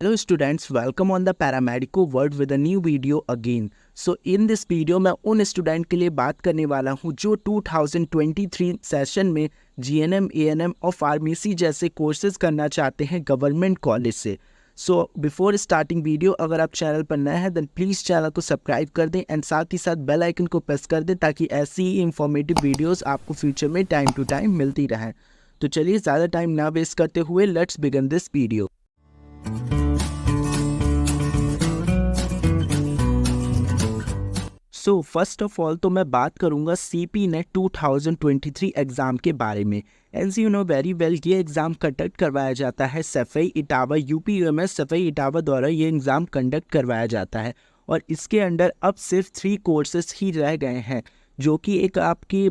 Hello students, welcome on the Paramedico world with a new video again. So in this video मैं उन student के लिए बात करने वाला हूँ जो 2023 सेशन में जीएनएम, एएनएम और फार्मेसी जैसे कोर्सेज करना चाहते हैं गवर्नमेंट कॉलेज से। सो बिफोर स्टार्टिंग वीडियो, अगर आप चैनल पर नए हैं देन प्लीज़ चैनल को सब्सक्राइब कर दें एंड साथ ही साथ बेल आइकन को प्रेस कर दें ताकि ऐसी ही इंफॉर्मेटिव वीडियोस आपको फ्यूचर में टाइम टू टाइम मिलती रहें। तो चलिए ज़्यादा टाइम ना वेस्ट करते हुए let's begin this video. So first of all तो मैं बात करूंगा सीपी नेट 2023 एग्ज़ाम के बारे में। As you know very well, ये एग्ज़ाम कंडक्ट करवाया जाता है सफई इटावा यूपी सफई इटावा द्वारा ये एग्ज़ाम कंडक्ट करवाया जाता है और इसके अंडर अब सिर्फ 3 कोर्सेज ही रह गए हैं, जो कि एक आपकी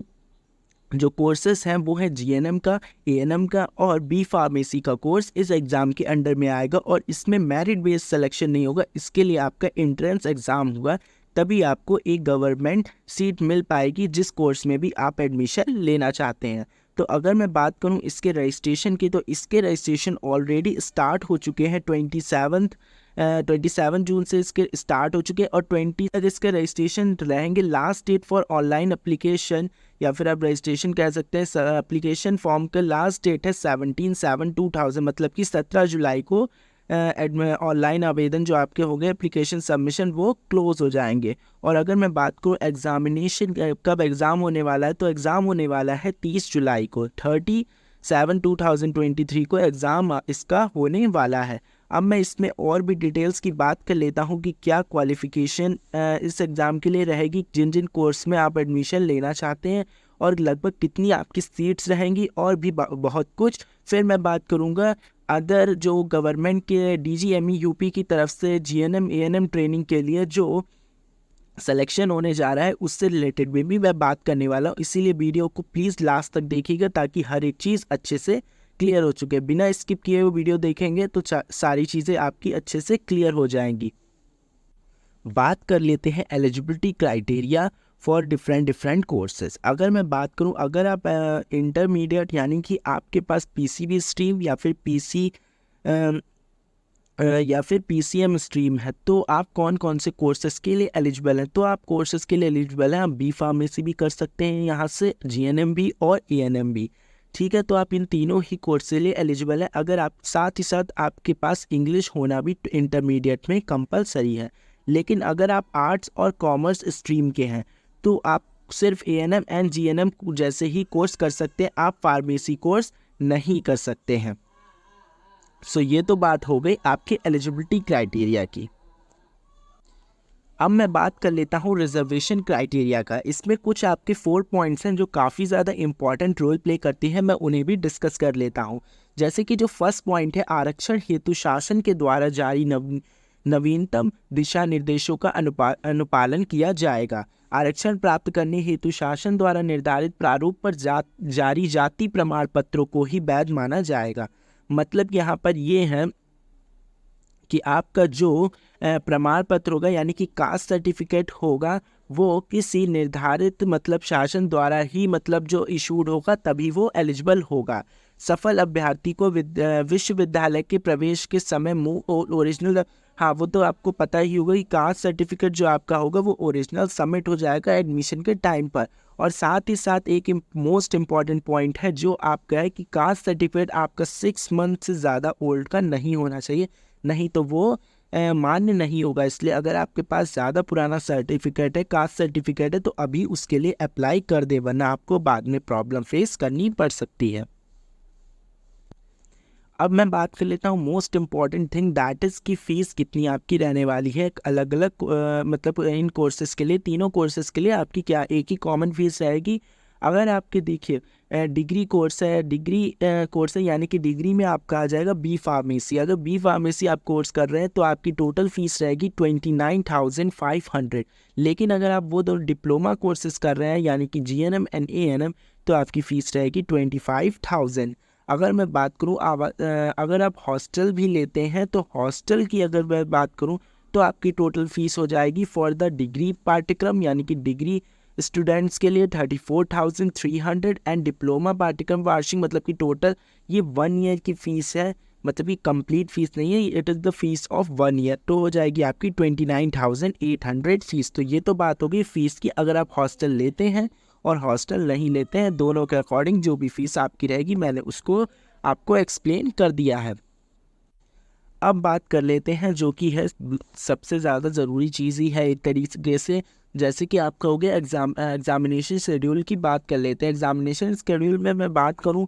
जो कोर्सेज हैं वो है जीएनएम का, एएनएम का और बी फार्मेसी का कोर्स इस एग्ज़ाम के अंडर में आएगा और इसमें मेरिट बेस्ड सिलेक्शन नहीं होगा। इसके लिए आपका एंट्रेंस एग्ज़ाम होगा, तभी आपको एक गवर्नमेंट सीट मिल पाएगी जिस कोर्स में भी आप एडमिशन लेना चाहते हैं। तो अगर मैं बात करूं इसके रजिस्ट्रेशन की, तो इसके रजिस्ट्रेशन ऑलरेडी स्टार्ट हो चुके हैं। 27 जून से इसके स्टार्ट हो चुके हैं और 20 तक इसके रजिस्ट्रेशन रहेंगे। Last date for online application या फिर आप रजिस्ट्रेशन कह सकते हैं, एप्लीकेशन फॉर्म का लास्ट डेट है 17/7/2000, मतलब कि 17 जुलाई को ऑनलाइन आवेदन जो आपके हो गए एप्लीकेशन सबमिशन वो क्लोज हो जाएंगे। और अगर मैं बात करूँ एग्जामिनेशन कब एग्ज़ाम होने वाला है, तो एग्ज़ाम होने वाला है 30 जुलाई को, 30/7/2023 को एग्ज़ाम इसका होने वाला है। अब मैं इसमें और भी डिटेल्स की बात कर लेता हूँ कि क्या क्वालिफ़िकेशन इस एग्ज़ाम के लिए रहेगी, जिन जिन कोर्स में आप एडमिशन लेना चाहते हैं और लगभग कितनी आपकी सीट्स रहेंगी और भी बहुत कुछ। फिर मैं बात करूँगा अदर जो गवर्नमेंट के डीजीएमई यूपी की तरफ से जीएनएम एएनएम ट्रेनिंग के लिए जो सिलेक्शन होने जा रहा है उससे रिलेटेड भी मैं बात करने वाला हूँ। इसीलिए वीडियो को प्लीज़ लास्ट तक देखिएगा ताकि हर एक चीज़ अच्छे से क्लियर हो चुके। बिना स्किप किए हुए वीडियो देखेंगे तो सारी चीज़ें आपकी अच्छे से क्लियर हो जाएंगी। बात कर लेते हैं eligibility criteria for different courses. अगर मैं बात करूं, अगर आप इंटरमीडिएट यानी कि आपके पास पीसीबी स्ट्रीम या फिर पीसीएम स्ट्रीम है, तो आप कौन कौन से कोर्सेज के लिए एलिजिबल हैं। तो आप कोर्सेज के लिए एलिजिबल हैं, आप बी फार्मेसी भी कर सकते हैं यहाँ से, जीएनएम भी और एएनएम भी। ठीक है, तो आप इन तीनों ही कोर्स के लिए एलिजिबल हैं। अगर आप साथ ही साथ आपके पास इंग्लिश होना भी इंटरमीडिएट में कंपलसरी है। लेकिन अगर आप आर्ट्स और कॉमर्स स्ट्रीम के हैं तो आप सिर्फ एएनएम एंड जीएनएम जैसे ही कोर्स कर सकते हैं, आप फार्मेसी कोर्स नहीं कर सकते हैं। सो ये तो बात हो गई आपके एलिजिबिलिटी क्राइटेरिया की। अब मैं बात कर लेता हूँ रिजर्वेशन क्राइटेरिया का। इसमें कुछ आपके 4 पॉइंट्स हैं जो काफ़ी ज़्यादा इंपॉर्टेंट रोल प्ले करती हैं, मैं उन्हें भी डिस्कस कर लेता हूँ। जैसे कि जो फर्स्ट पॉइंट है, आरक्षण हेतु शासन के द्वारा जारी नवीनतम दिशा निर्देशों का अनुपालन किया जाएगा। आरक्षण प्राप्त करने हेतु शासन द्वारा निर्धारित प्रारूप पर जारी जाति प्रमाण पत्रों को ही वैध माना जाएगा। मतलब यहाँ पर ये है कि आपका जो प्रमाण पत्र होगा यानी कि कास्ट सर्टिफिकेट होगा वो किसी निर्धारित मतलब शासन द्वारा ही मतलब जो इशूड होगा तभी वो एलिजिबल होगा। सफल अभ्यर्थी को विश्वविद्यालय के प्रवेश के समय ओरिजिनल, हाँ वो तो आपको पता ही होगा कि कास्ट सर्टिफिकेट जो आपका होगा वो ओरिजिनल सबमिट हो जाएगा एडमिशन के टाइम पर। और साथ ही साथ एक मोस्ट इम्पॉर्टेंट पॉइंट है जो आपका है कि कास्ट सर्टिफिकेट आपका 6 मंथ से ज़्यादा ओल्ड का नहीं होना चाहिए, नहीं तो वो मान्य नहीं होगा। इसलिए अगर आपके पास ज़्यादा पुराना सर्टिफिकेट है, कास्ट सर्टिफिकेट है, तो अभी उसके लिए अप्लाई कर दे, वरना आपको बाद में प्रॉब्लम फेस करनी पड़ सकती है। अब मैं बात कर लेता हूँ most important thing, that is की फ़ीस कितनी आपकी रहने वाली है। अलग अलग मतलब इन कोर्सेज़ के लिए, तीनों कोर्सेज़ के लिए आपकी क्या एक ही कॉमन फीस रहेगी। अगर आपके देखिए डिग्री कोर्स है यानी कि डिग्री में आपका आ जाएगा बी फार्मेसी। अगर बी फार्मेसी आप कोर्स कर रहे हैं तो आपकी टोटल फीस रहेगी 29,500। लेकिन अगर आप वो दो डिप्लोमा कोर्सेज कर रहे हैं यानी कि जीएनएम एंड एएनएम तो आपकी फ़ीस रहेगी 25,000। अगर मैं बात करूँ अगर आप हॉस्टल भी लेते हैं तो हॉस्टल की अगर मैं बात करूँ तो आपकी टोटल फ़ीस हो जाएगी फॉर द डिग्री पाठ्यक्रम यानी कि डिग्री स्टूडेंट्स के लिए 34,300 एंड डिप्लोमा पाठ्यक्रम वार्षिक मतलब कि टोटल ये 1 ईयर की फ़ीस है मतलब कि कंप्लीट फीस नहीं है, it is the fees of 1 year. तो हो जाएगी आपकी 29,800 फीस। तो ये तो बात होगी फ़ीस की। अगर आप हॉस्टल लेते हैं और हॉस्टल नहीं लेते हैं, दोनों के अकॉर्डिंग जो भी फ़ीस आपकी रहेगी, मैंने उसको आपको एक्सप्लेन कर दिया है। अब बात कर लेते हैं जो कि है सबसे ज़्यादा ज़रूरी चीज़ ही है एक तरीके से, जैसे कि आपका हो गया एग्ज़ामिनेशन शेड्यूल की बात कर लेते हैं। एग्ज़ामिनेशन शेड्यूल में मैं बात करूं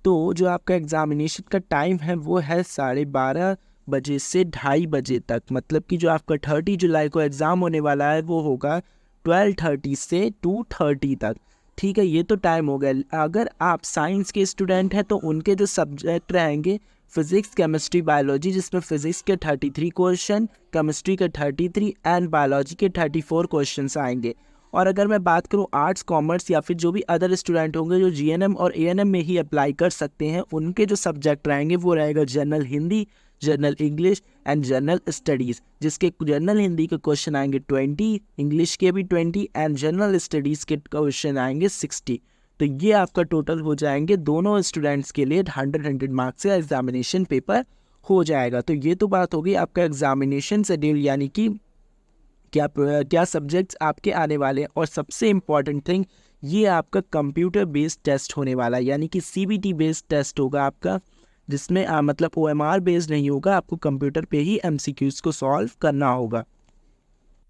तो जो आपका एग्ज़ामिनेशन का टाइम है वो है 12:30 बजे से 2:30 बजे तक। मतलब कि जो आपका 30 जुलाई को एग्ज़ाम होने वाला है वो होगा 12:30 से 2:30 तक। ठीक है, ये तो टाइम हो गया। अगर आप साइंस के स्टूडेंट हैं तो उनके जो सब्जेक्ट रहेंगे फिज़िक्स, केमिस्ट्री, बायोलॉजी, जिसमें फिज़िक्स के 33 क्वेश्चन, केमिस्ट्री के 33 एंड बायोलॉजी के 34 क्वेश्चंस आएंगे। और अगर मैं बात करूं आर्ट्स, कॉमर्स या फिर जो भी अदर स्टूडेंट होंगे जो जीएनएम और एएनएम में ही अप्लाई कर सकते हैं, उनके जो सब्जेक्ट रहेंगे वो रहेगा general Hindi, general English and general studies, जिसके जनरल हिंदी के क्वेश्चन आएंगे 20, इंग्लिश के भी 20 एंड जनरल स्टडीज़ के क्वेश्चन आएंगे 60। तो ये आपका टोटल हो जाएंगे दोनों स्टूडेंट्स के लिए 100 मार्क्स का एग्जामिनेशन पेपर हो जाएगा। तो ये तो बात होगी आपका एग्जामिनेशन शेड्यूल, यानी कि क्या सब्जेक्ट्स आपके आने वाले हैं। और सबसे इम्पॉर्टेंट थिंग, ये आपका कंप्यूटर बेस्ड टेस्ट होने वाला है, यानी कि सीबीटी बेस्ड टेस्ट होगा आपका, जिसमें मतलब ओएमआर बेस्ड नहीं होगा, आपको कंप्यूटर पे ही एमसीक्यूज़ को सॉल्व करना होगा।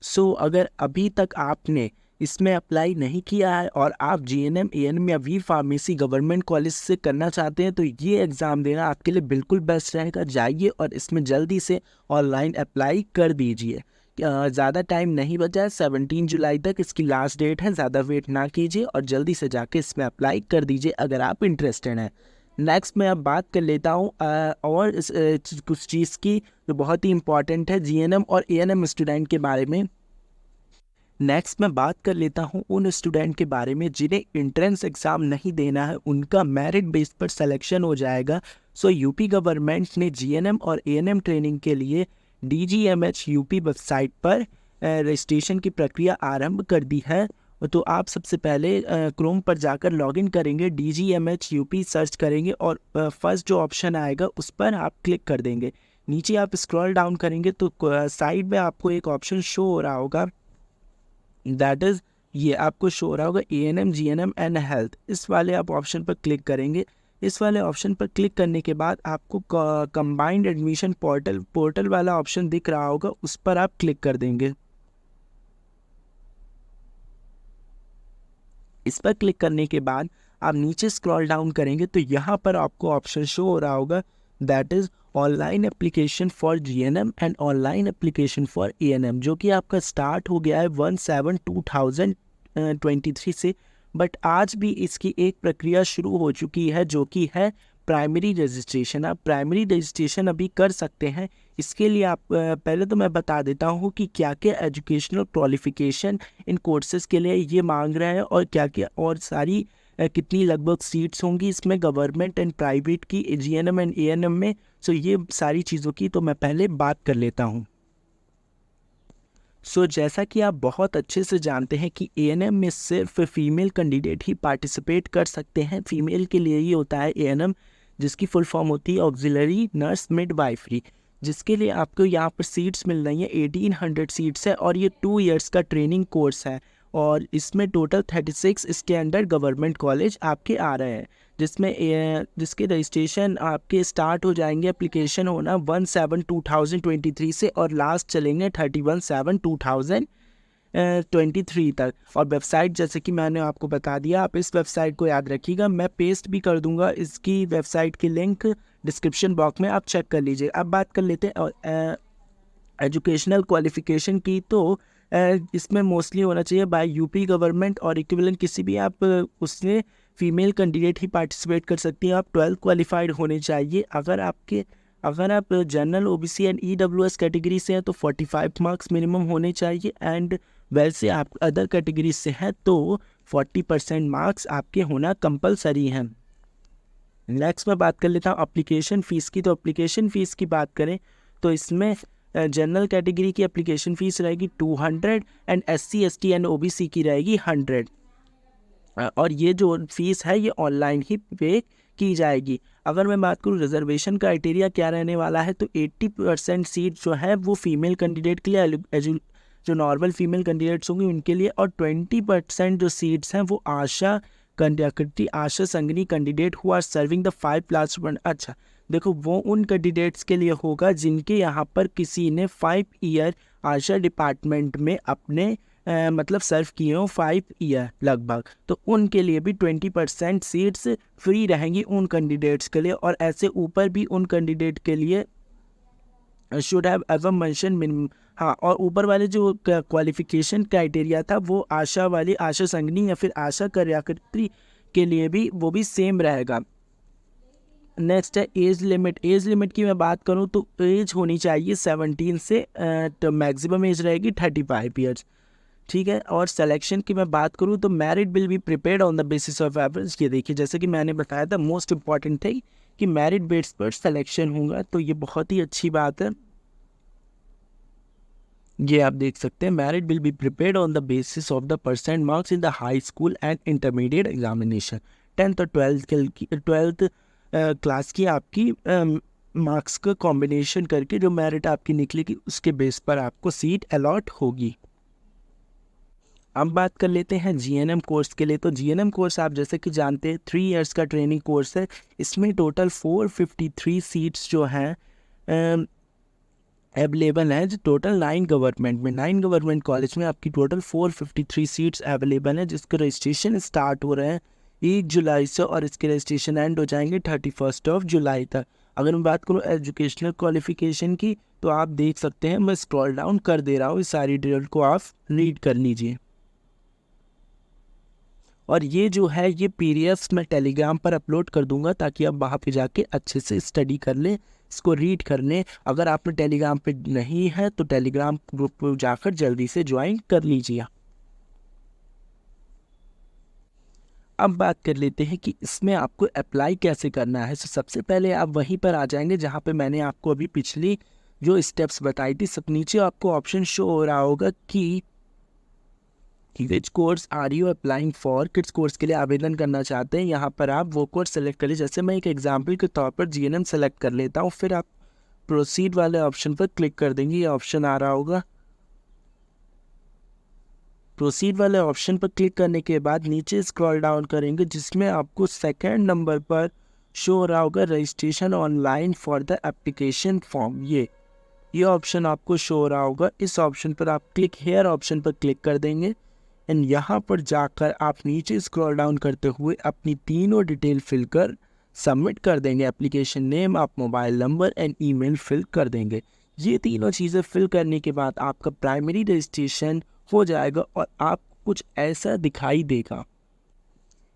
सो अगर अभी तक आपने इसमें अप्लाई नहीं किया है और आप जीएनएम, एएनएम या वी फार्मेसी गवर्नमेंट कॉलेज से करना चाहते हैं, तो ये एग्ज़ाम देना आपके लिए बिल्कुल बेस्ट रहेगा। जाइए और इसमें जल्दी से ऑनलाइन अप्लाई कर दीजिए। ज़्यादा टाइम नहीं बचा है, 17 जुलाई तक इसकी लास्ट डेट है। ज़्यादा वेट ना कीजिए और जल्दी से जाके इसमें अप्लाई कर दीजिए अगर आप इंटरेस्टेड हैं। नेक्स्ट मैं अब बात कर लेता हूँ और कुछ चीज़ की जो बहुत ही इंपॉर्टेंट है जीएनएम और एएनएम स्टूडेंट के बारे में। नेक्स्ट मैं बात कर लेता हूँ उन स्टूडेंट के बारे में जिन्हें एंट्रेंस एग्ज़ाम नहीं देना है, उनका मेरिट बेस पर सिलेक्शन हो जाएगा। सो यूपी गवर्नमेंट ने जीएनएम और एएनएम ट्रेनिंग के लिए DGMH यूपी वेबसाइट पर रजिस्ट्रेशन की प्रक्रिया आरंभ कर दी है। तो आप सबसे पहले क्रोम पर जाकर लॉगिन करेंगे, DGMH यूपी सर्च करेंगे और फर्स्ट जो ऑप्शन आएगा उस पर आप क्लिक कर देंगे। नीचे आप स्क्रॉल डाउन करेंगे तो साइड में आपको एक ऑप्शन शो हो रहा होगा, दैट इज़ ये आपको शो हो रहा होगा एएनएम, जीएनएम एंड हेल्थ। इस वाले आप ऑप्शन पर क्लिक करेंगे। इस वाले ऑप्शन पर क्लिक करने के बाद आपको कंबाइंड एडमिशन पोर्टल वाला ऑप्शन दिख रहा होगा, उस पर आप क्लिक कर देंगे। इस पर क्लिक करने के बाद आप नीचे स्क्रॉल डाउन करेंगे तो यहाँ पर आपको ऑप्शन शो हो रहा होगा, that is online application for GNM and online application for ANM, जो कि आपका स्टार्ट हो गया है 1/7/2023 से। बट आज भी इसकी एक प्रक्रिया शुरू हो चुकी है जो कि है प्राइमरी रजिस्ट्रेशन। आप प्राइमरी रजिस्ट्रेशन अभी कर सकते हैं। इसके लिए आप पहले तो मैं बता देता हूँ कि क्या क्या एजुकेशनल क्वालिफिकेशन इन कोर्सेज़ के लिए ये मांग रहे हैं और क्या क्या और सारी कितनी लगभग सीट्स होंगी इसमें गवर्नमेंट एंड प्राइवेट की जीएनएम एंड एएनएम में। सो ये सारी चीज़ों की तो मैं पहले बात कर लेता हूँ। जैसा कि आप बहुत अच्छे से जानते हैं कि एएनएम में सिर्फ फीमेल कैंडिडेट ही पार्टिसिपेट कर सकते हैं। फीमेल के लिए ही होता है एएनएम, जिसकी फुल फॉर्म होती है ऑक्सिलरी नर्स मिडवाइफरी, जिसके लिए आपको यहाँ पर सीट्स मिल रही हैं। 1800 सीट्स है और ये 2 इयर्स का ट्रेनिंग कोर्स है और इसमें टोटल 36 इसके अंडर गवर्नमेंट कॉलेज आपके आ रहे हैं, जिसके रजिस्ट्रेशन आपके स्टार्ट हो जाएंगे एप्लीकेशन होना 1/7/2023 से और लास्ट चलेंगे 31/7/2023 तक। और वेबसाइट जैसे कि मैंने आपको बता दिया, आप इस वेबसाइट को याद रखिएगा, मैं पेस्ट भी कर दूंगा इसकी वेबसाइट की लिंक डिस्क्रिप्शन बॉक्स में, आप चेक कर लीजिए। अब बात कर लेते हैं एजुकेशनल क्वालिफिकेशन की। तो इसमें मोस्टली होना चाहिए बाय यूपी गवर्नमेंट और इक्विवेलेंट किसी भी आप उसमें फीमेल कैंडिडेट ही पार्टिसिपेट कर सकती हैं। आप 12th क्वालिफाइड होने चाहिए। अगर आप general OBC and EWS category से हैं तो 45 मार्क्स मिनिमम होने चाहिए एंड वैसे आप अदर कैटेगरी से हैं तो 40% मार्क्स आपके होना कंपलसरी हैं। नेक्स्ट मैं बात कर लेता हूँ एप्लीकेशन फ़ीस की। तो एप्लीकेशन फ़ीस की बात करें तो इसमें जनरल कैटेगरी की एप्लीकेशन फ़ीस रहेगी 200 and SC ST and OBC की रहेगी 100। और ये जो फीस है ये ऑनलाइन ही पे की जाएगी। अगर मैं बात करूँ रिजर्वेशन क्राइटेरिया क्या रहने वाला है, तो 80% सीट जो है वो फीमेल कैंडिडेट के लिए जो नॉर्मल फीमेल कैंडिडेट्स होंगे उनके लिए, और 20% जो सीट्स हैं वो आशा संघनी candidate who are serving the 5+1। अच्छा देखो, वो उन कैंडिडेट्स के लिए होगा जिनके यहाँ पर किसी ने 5 ईयर आशा डिपार्टमेंट में अपने मतलब सर्व किए हो 5 ईयर लगभग, तो उनके लिए भी 20% सीट्स फ्री रहेंगी उन कैंडिडेट्स के लिए। और ऐसे ऊपर भी उन कैंडिडेट के लिए should have ever mention minimum. हाँ, और ऊपर वाले जो क्वालिफिकेशन क्राइटेरिया था वो आशा संघनी या फिर आशा कार्यकर्त्री के लिए भी वो भी सेम रहेगा। नेक्स्ट है एज लिमिट। एज लिमिट की मैं बात करूं तो एज होनी चाहिए 17 से, तो मैक्सिमम एज रहेगी 35 ईयर्स, ठीक है। और सिलेक्शन की मैं बात करूं तो merit will be prepared on the basis of average. ये देखिए, जैसे कि मैंने बताया था, मोस्ट इंपॉर्टेंट थे कि मेरिट बेस पर सिलेक्शन होगा, तो ये बहुत ही अच्छी बात है। ये आप देख सकते हैं, merit will be prepared on the basis of the percent marks in the high school and intermediate examination. 10th और 12th क्लास की आपकी मार्क्स का कॉम्बिनेशन करके जो मेरिट आपकी निकलेगी उसके बेस पर आपको सीट अलॉट होगी। अब बात कर लेते हैं जीएनएम कोर्स के लिए। तो जीएनएम कोर्स आप जैसे कि जानते हैं 3 इयर्स का ट्रेनिंग कोर्स है। इसमें टोटल 453 सीट्स जो हैं अवेलेबल हैं। जो टोटल 9 गवर्नमेंट कॉलेज में आपकी टोटल 453 सीट्स अवेलेबल हैं, जिसके रजिस्ट्रेशन स्टार्ट हो रहे हैं 1 जुलाई से और इसके रजिस्ट्रेशन एंड हो जाएंगे 31 जुलाई तक। अगर मैं बात करूँ एजुकेशनल क्वालिफिकेशन की, तो आप देख सकते हैं, मैं स्क्रॉल डाउन कर दे रहा हूँ, इस सारी डिटेल को आप रीड कर लीजिए। और ये जो है ये पीडीएफ्स मैं टेलीग्राम पर अपलोड कर दूंगा, ताकि आप वहाँ पे जाके अच्छे से स्टडी कर लें, इसको रीड कर लें। अगर आपने टेलीग्राम पे नहीं है तो टेलीग्राम ग्रुप पर जाकर जल्दी से ज्वाइन कर लीजिए। अब बात कर लेते हैं कि इसमें आपको अप्लाई कैसे करना है। तो सबसे पहले आप वहीं पर आ जाएंगे जहाँ पे मैंने आपको अभी पिछली जो स्टेप्स बताई थी। सब नीचे आपको ऑप्शन शो हो रहा होगा कि which course are you applying for, किस कोर्स के लिए आवेदन करना चाहते हैं। यहाँ पर आप वो कोर्स सेलेक्ट करिए। जैसे मैं एक एग्जांपल के तौर पर जीएनएम सेलेक्ट कर लेता हूँ, फिर आप प्रोसीड वाले ऑप्शन पर क्लिक कर देंगे। ये ऑप्शन आ रहा होगा, प्रोसीड वाले ऑप्शन पर क्लिक करने के बाद नीचे स्क्रॉल डाउन करेंगे, जिसमें आपको सेकेंड नंबर पर शो हो रहा होगा registration online for the application form. ये ऑप्शन आपको शो हो रहा होगा। इस ऑप्शन पर आप क्लिक हेयर ऑप्शन पर क्लिक कर देंगे एंड यहाँ पर जाकर आप नीचे स्क्रॉल डाउन करते हुए अपनी तीनों डिटेल फिल कर सबमिट कर देंगे। एप्लीकेशन नेम, आप mobile number and email fill कर देंगे। ये तीनों चीज़ें फिल करने के बाद आपका प्राइमरी रजिस्ट्रेशन हो जाएगा और आपको कुछ ऐसा दिखाई देगा,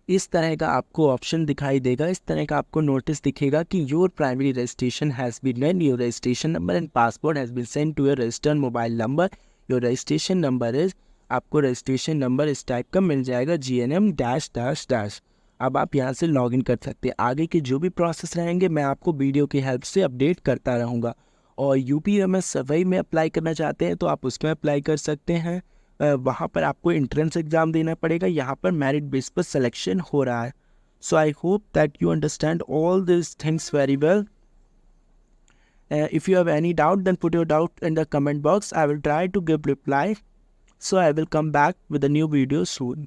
इस तरह का आपको ऑप्शन दिखाई देगा, इस तरह का आपको नोटिस दिखेगा कि your primary registration has been done, your registration number and password has been send to your registered mobile number, your registration number is, आपको रजिस्ट्रेशन नंबर इस टाइप का मिल जाएगा GNM-। अब आप यहाँ से लॉगिन कर सकते हैं। आगे के जो भी प्रोसेस रहेंगे मैं आपको वीडियो की हेल्प से अपडेट करता रहूँगा। और UPMS सर्वे में अप्लाई करना चाहते हैं तो आप उसमें अप्लाई कर सकते हैं। वहाँ पर आपको एंट्रेंस एग्ज़ाम देना पड़ेगा। यहाँ पर मेरिट बेस पर सिलेक्शन हो रहा है। So I hope that you understand all this things very well. If you have any doubt, then put your doubt in the comment box. I will try to give reply. So I will come back with a new video soon.